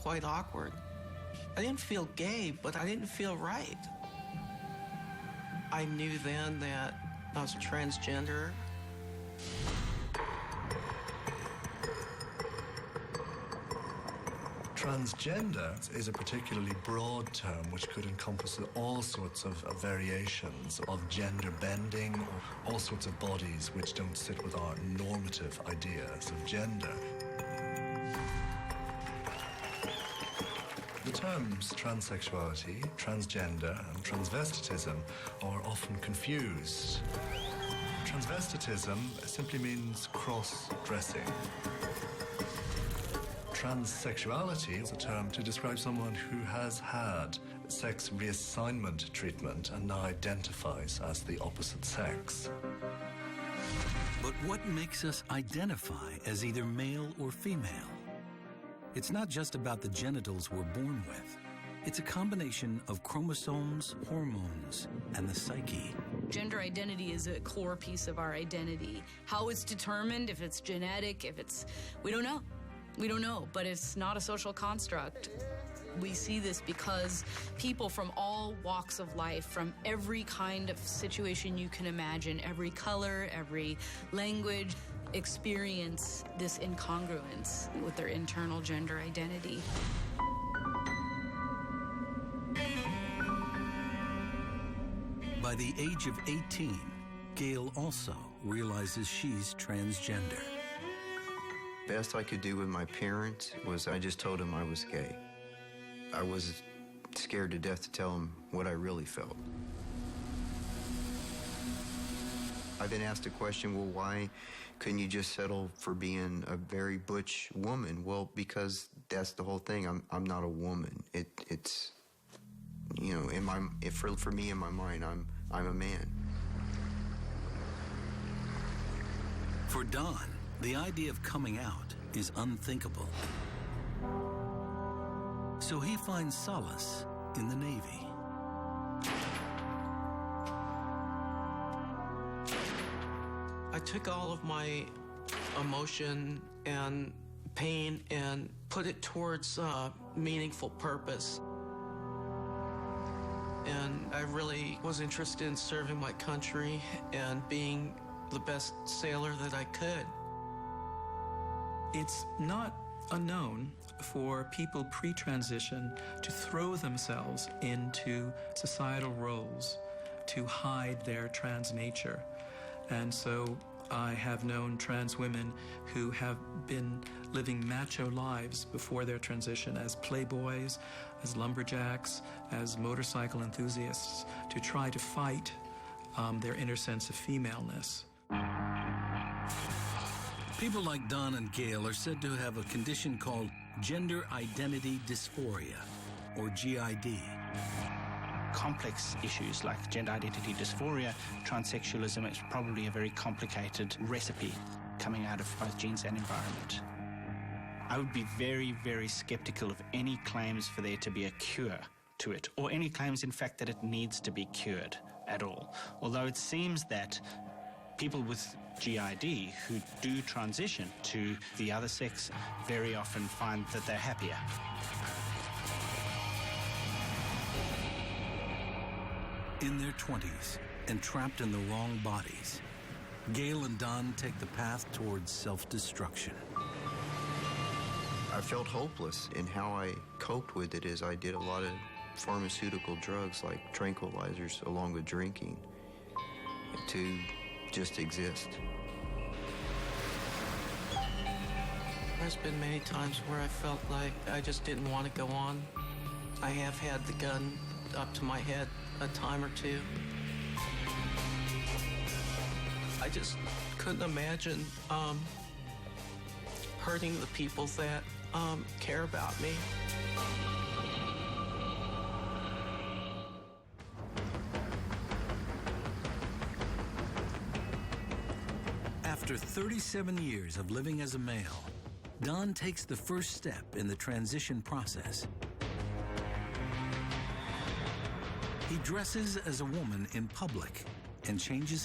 quite awkward. I didn't feel gay, but I didn't feel right. I knew then that I was transgender. Transgender is a particularly broad term which could encompass all sorts of variations of gender bending, or all sorts of bodies which don't sit with our normative ideas of gender. The terms transsexuality, transgender and transvestitism are often confused. Transvestitism simply means cross-dressing. Transsexuality is a term to describe someone who has had sex reassignment treatment and now identifies as the opposite sex. But what makes us identify as either male or female? It's not just about the genitals we're born with. It's a combination of chromosomes, hormones, and the psyche. Gender identity is a core piece of our identity. How it's determined, if it's genetic, we don't know. We don't know, but it's not a social construct. We see this because people from all walks of life, from every kind of situation you can imagine, every color, every language, experience this incongruence with their internal gender identity. By the age of 18, Gail also realizes she's transgender. Best I could do with my parents was I just told them I was gay. I was scared to death to tell them what I really felt. I've been asked a question, well, why couldn't you just settle for being a very butch woman? Well, because that's the whole thing. I'm not a woman. It's you know, for me in my mind, I'm a man. For Don, the idea of coming out is unthinkable. So he finds solace in the Navy. I took all of my emotion and pain and put it towards meaningful purpose. And I really was interested in serving my country and being the best sailor that I could. It's not unknown for people pre-transition to throw themselves into societal roles to hide their trans nature. And so I have known trans women who have been living macho lives before their transition as playboys, as lumberjacks, as motorcycle enthusiasts to try to fight their inner sense of femaleness. People like Don and Gail are said to have a condition called gender identity dysphoria, or GID. Complex issues like gender identity dysphoria, transsexualism is probably a very complicated recipe coming out of both genes and environment. I would be very, very skeptical of any claims for there to be a cure to it, or any claims, in fact, that it needs to be cured at all. Although it seems that people with GID who do transition to the other sex very often find that they're happier. In their 20s and trapped in the wrong bodies, Gail and Don take the path towards self-destruction. I felt hopeless, and how I coped with it is I did a lot of pharmaceutical drugs like tranquilizers along with drinking to just exist. There's been many times where I felt like I just didn't want to go on. I have had the gun up to my head a time or two. I just couldn't imagine hurting the people that care about me. After 37 years of living as a male, Don takes the first step in the transition process. He dresses as a woman in public and changes